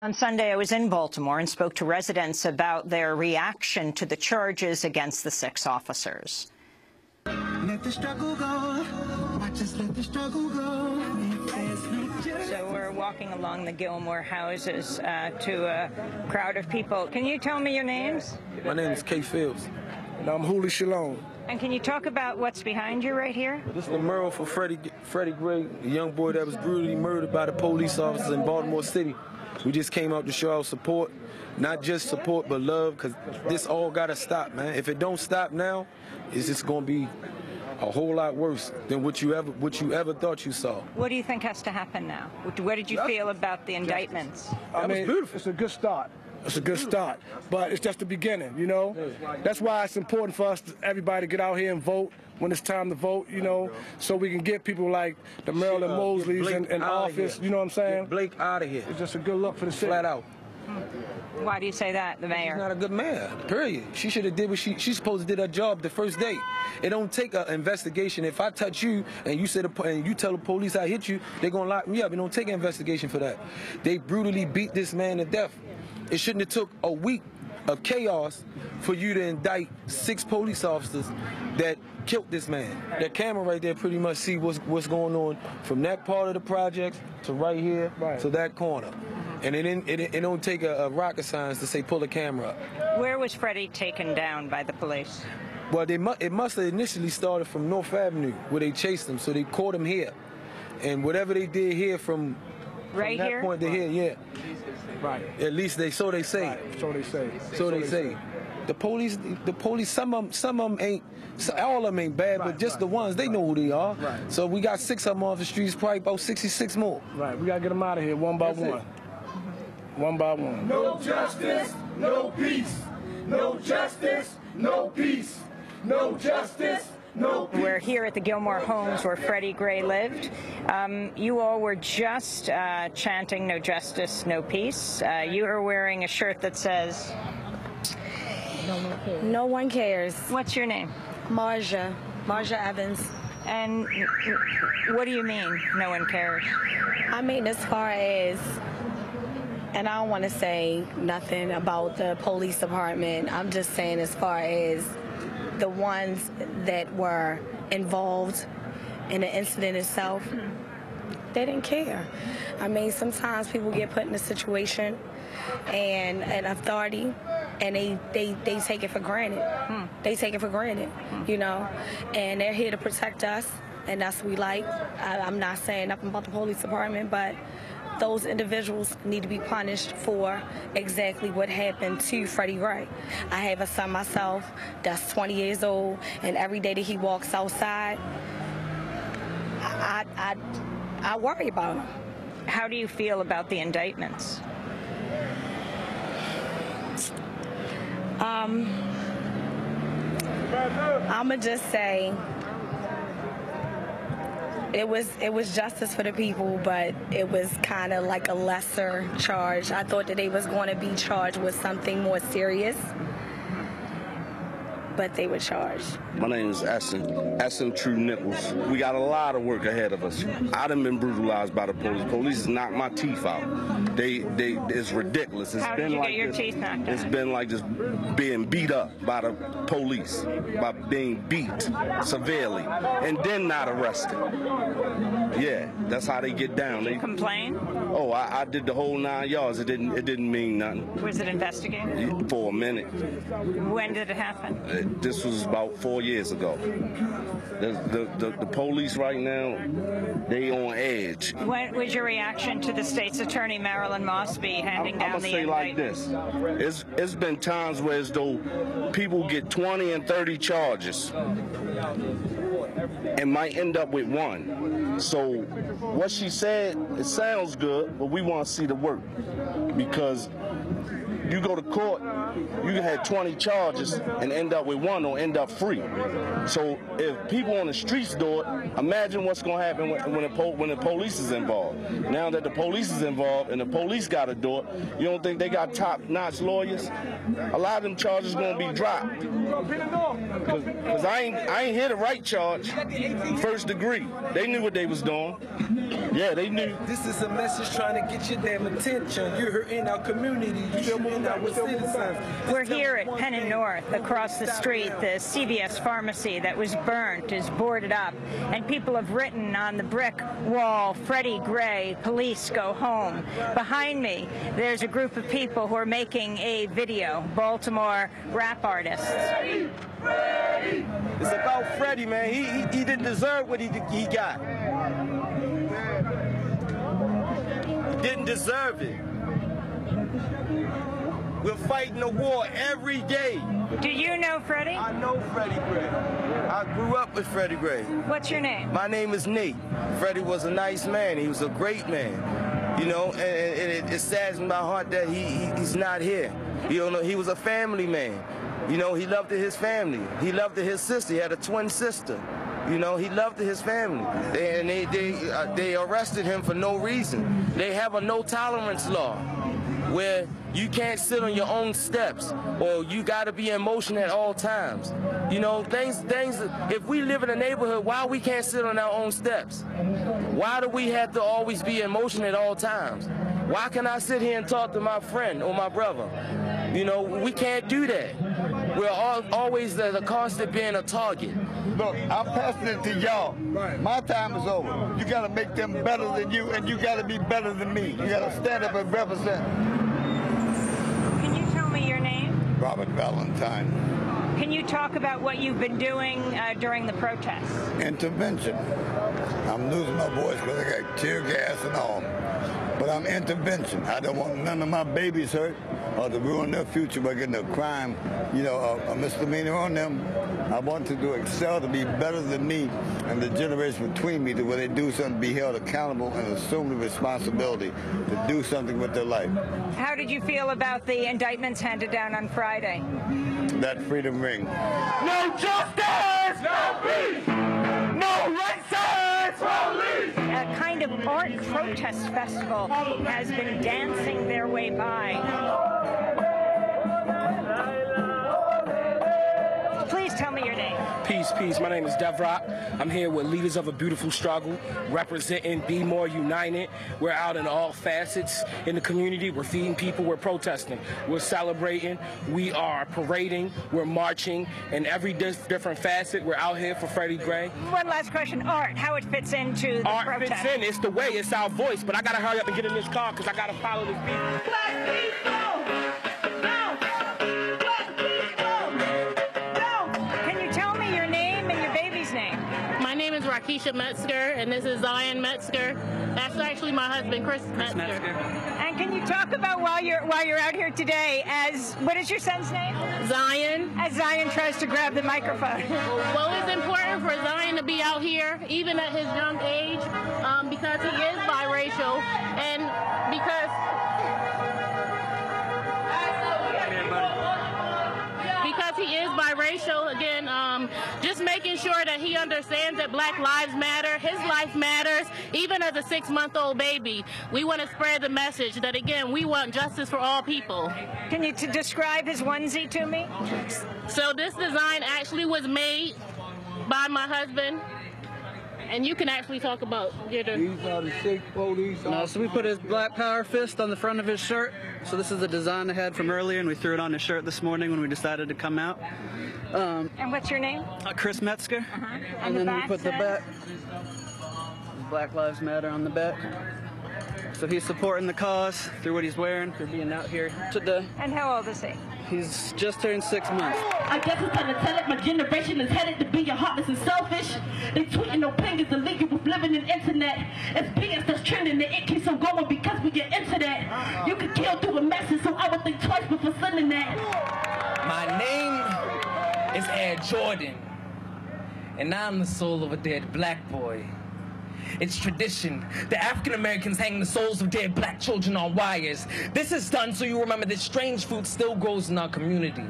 On Sunday, I was in Baltimore and spoke to residents about their reaction to the charges against the 6 officers. Let the struggle go. Just let the struggle go. So we're walking along the Gilmore houses to a crowd of people. Can you tell me your names? My name is Kay Fields. And I'm Huli Shalom. And can you talk about what's behind you right here? This is the mural for Freddie Gray, the young boy that was brutally murdered by the police officers in Baltimore City. We just came out to show our support, not just support, but love, because this all got to stop, man. If it don't stop now, it's just going to be a whole lot worse than what you ever thought you saw. What do you think has to happen now? What did you feel about the indictments? I mean, beautiful. It's a good start. It's a good start, but it's just the beginning, you know. That's why it's important for us, everybody, to get out here and vote when it's time to vote, you know, so we can get people like the Marilyn Mosleys in office, you know what I'm saying? Get Blake out of here. It's just a good look for the city. Flat out. Why do you say that, the mayor? She's not a good mayor, period. She should have did what she's supposed to did her job the first day. It don't take an investigation. If I touch you and you tell the police I hit you, they're going to lock me up. It don't take an investigation for that. They brutally beat this man to death. It shouldn't have took a week of chaos for you to indict 6 police officers that killed this man. That camera right there pretty much see what's going on from that part of the projects to right here to that corner. And it don't take a rocket science to say pull the camera up. Where was Freddie taken down by the police? Well, it must have initially started from North Avenue where they chased him, so they caught him here. And whatever they did here from that point to here, yeah. Right. At least so they say. Right. So they say. So they say. The police, some of them ain't, all of them ain't bad, but just the ones, they know who they are. Right. So we got 6 of them off the streets, probably about 66 more. Right, we gotta get them out of here one by one. One by one. No justice, no peace. No justice, no peace. No justice, no peace. We're here at the Gilmore homes where Freddie Gray lived. You all were just chanting no justice, no peace. You are wearing a shirt that says... No one cares. What's your name? Marja Evans. And what do you mean, no one cares? I mean, as far as, and I don't want to say nothing about the police department. I'm just saying as far as the ones that were involved in the incident itself, they didn't care. I mean, sometimes people get put in a situation and an authority, and they take it for granted. They take it for granted, you know, and they're here to protect us, and that's what we like. I'm not saying nothing about the police department, but those individuals need to be punished for exactly what happened to Freddie Gray. I have a son myself that's 20 years old, and every day that he walks outside, I worry about him. How do you feel about the indictments? I'ma just say it was justice for the people, but it was kind of like a lesser charge. I thought that they was going to be charged with something more serious, but they were charged. My name is Essen True Nichols. We got a lot of work ahead of us. I done been brutalized by the police. Police knocked my teeth out. It's ridiculous. How did you get your teeth knocked out? It's been like just being beat up by the police, by being beat severely, and then not arrested. Yeah, that's how they get down. Did you complain? Oh, I did the whole 9 yards. It didn't mean nothing. Was it investigated? For a minute. When did it happen? This was about 4 years ago. The police right now, they on edge. What was your reaction to the state's attorney, Marilyn Mosby, handing down the indictment? I'm gonna say like this. It's been times where as though people get 20 and 30 charges and might end up with 1. So what she said, it sounds good, but we want to see the work, because you go to court, you had 20 charges and end up with 1 or end up free. So if people on the streets do it, imagine what's going to happen when the police is involved. Now that the police is involved and the police got to do it, you don't think they got top-notch lawyers? A lot of them charges going to be dropped. Because I ain't hit a right charge, first degree. They knew what they was doing. Yeah, they knew. This is a message trying to get your damn attention. You're hurting our community. You're hurting our citizens. We're here at Penn and North. Across the street, the CVS pharmacy that was burnt is boarded up, and people have written on the brick wall, "Freddie Gray, police go home." Behind me, there's a group of people who are making a video, Baltimore rap artists. Freddie! Freddie! It's about Freddie, man. He didn't deserve what he got. He didn't deserve it. We're fighting a war every day. Do you know Freddie? I know Freddie Gray. I grew up with Freddie Gray. What's your name? My name is Nate. Freddie was a nice man. He was a great man. You know, and it saddens my heart that he's not here. You know, he was a family man. You know, he loved his family. He loved his sister. He had a twin sister. You know, he loved his family. And they arrested him for no reason. They have a no tolerance law where you can't sit on your own steps, or you got to be in motion at all times. You know, things. If we live in a neighborhood, why we can't sit on our own steps? Why do we have to always be in motion at all times? Why can I sit here and talk to my friend or my brother? You know, we can't do that. We're always the constant being a target. Look, I'm passing it to y'all. Right. My time is over. You got to make them better than you, and you got to be better than me. You got to stand up and represent. Can you tell me your name? Robert Valentine. Can you talk about what you've been doing during the protests? Intervention. I'm losing my voice because I got tear gas and all. But I'm intervention. I don't want none of my babies hurt or to ruin their future by getting a crime, you know, a misdemeanor on them. I want to excel, to be better than me and the generation between me, to where they do something, be held accountable and assume the responsibility to do something with their life. How did you feel about the indictments handed down on Friday? That freedom ring. No justice! No peace! No racist! Police! A kind of art protest festival has been dancing their way by. Please tell me your name. Peace, peace. My name is Devrock. I'm here with leaders of a beautiful struggle, representing Be More United. We're out in all facets in the community. We're feeding people. We're protesting. We're celebrating. We are parading. We're marching. In every different facet, we're out here for Freddie Gray. One last question. Art, how it fits into the Art protest? fits in. It's the way. It's our voice. But I got to hurry up and get in this car because I got to follow this beat. Black people! No! Black people! No! Can you tell me your name and your baby's name? My name is Rakisha Metzger, and this is Zion Metzger. That's actually my husband, Chris Metzger. And can you talk about while you're out here today, as what is your son's name? Zion. As Zion tries to grab the microphone. Well, it's important for Zion to be out here, even at his young age, because he is biracial, and because he is biracial, again, just making sure that he understands that Black lives matter, his life matters, even as a 6-month-old baby. We want to spread the message that, again, we want justice for all people. Can you describe his onesie to me? So this design actually was made by my husband. And you can actually talk about These are the sick police. No, so we put his Black Power fist on the front of his shirt. So this is the design I had from earlier, and we threw it on his shirt this morning when we decided to come out. And what's your name? Chris Metzger. And then the we put the back. Black Lives Matter on the back. So he's supporting the cause through what he's wearing, for being out here today. And how old is he? He's just turned 6 months. I guess it's time to tell it. My generation is headed to be heartless and selfish. They tweeting no ping is illegal with living in internet. It's BS that's trending, and it keeps on going because we get into that. You could kill through a message, so I would think twice before sending that. My name is Air Jordan, and I'm the soul of a dead black boy. It's tradition. The African Americans hang the souls of dead black children on wires. This is done so you remember that strange fruit still grows in our community.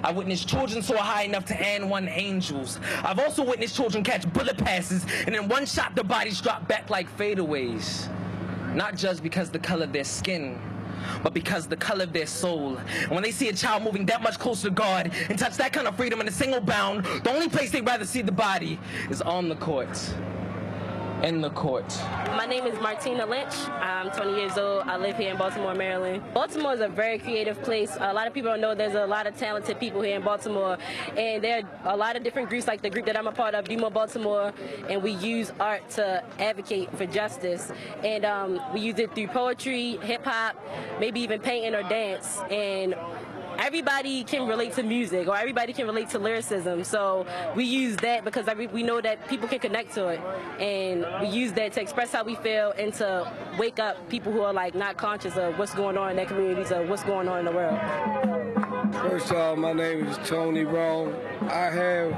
I witnessed children soar high enough to hand one angels. I've also witnessed children catch bullet passes, and in one shot their bodies drop back like fadeaways. Not just because the color of their skin, but because the color of their soul. And when they see a child moving that much closer to God and touch that kind of freedom in a single bound, the only place they'd rather see the body is on the courts. in the court. My name is Martina Lynch. I'm 20 years old. I live here in Baltimore, Maryland. Baltimore is a very creative place. A lot of people don't know there's a lot of talented people here in Baltimore, and there are a lot of different groups, like the group that I'm a part of, Be More Baltimore, and we use art to advocate for justice. And we use it through poetry, hip-hop, maybe even painting or dance. And everybody can relate to music, or everybody can relate to lyricism. So we use that because we know that people can connect to it, and we use that to express how we feel and to wake up people who are like not conscious of what's going on in their communities or what's going on in the world. First of all, my name is Tony Rome. I have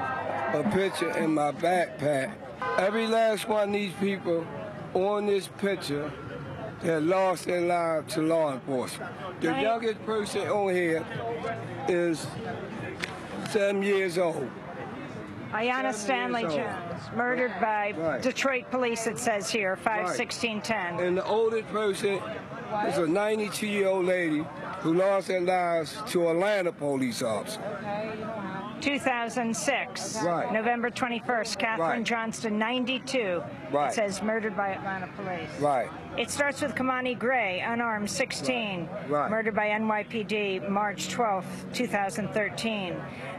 a picture in my backpack. Every last one of these people on this picture that lost their lives to law enforcement. The youngest person on here is 7 years old. Ayanna Stanley Jones, murdered by Detroit police, it says here, 5/16/10. And the oldest person is a 92-year-old lady who lost their lives to Atlanta police officers. 2006, November 21st, Catherine Johnston, 92. It says murdered by Atlanta police. It starts with Kamani Gray, unarmed, 16, murdered by NYPD, March 12, 2013.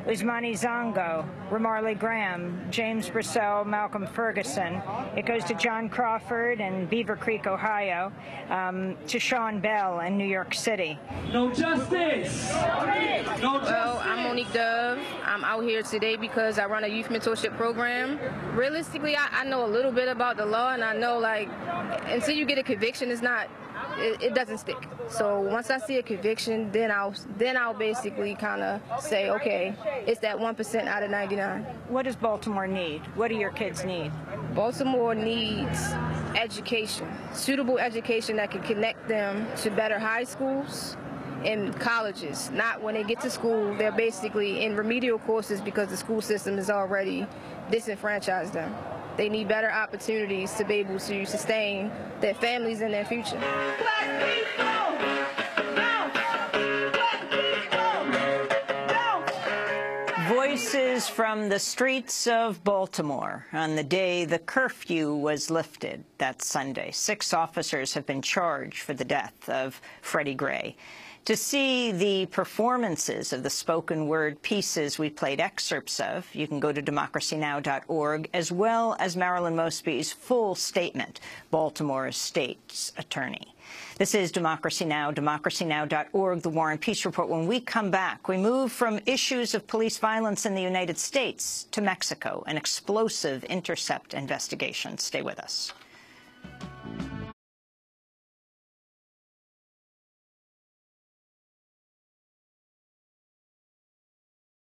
Usmani Zongo, Ramarley Graham, James Brissell, Malcolm Ferguson. It goes to John Crawford in Beaver Creek, Ohio, to Sean Bell in New York City. No justice! No justice! Well, I'm Monique Dove. I'm out here today because I run a youth mentorship program. Realistically, I know a little bit about the law, and I know, like, until you get a conviction, it doesn't stick. So once I see a conviction, then I'll basically kind of say, okay, it's that 1% out of 99. What does Baltimore need? What do your kids need? Baltimore needs education, suitable education that can connect them to better high schools and colleges. Not when they get to school, they're basically in remedial courses because the school system has already disenfranchised them. They need better opportunities to be able to sustain their families and their future. Voices from the streets of Baltimore on the day the curfew was lifted that Sunday. 6 officers have been charged for the death of Freddie Gray. To see the performances of the spoken word pieces we played excerpts of, you can go to democracynow.org, as well as Marilyn Mosby's full statement, Baltimore State's attorney. This is Democracy Now!, democracynow.org, The War and Peace Report. When we come back, we move from issues of police violence in the United States to Mexico, an explosive intercept investigation. Stay with us.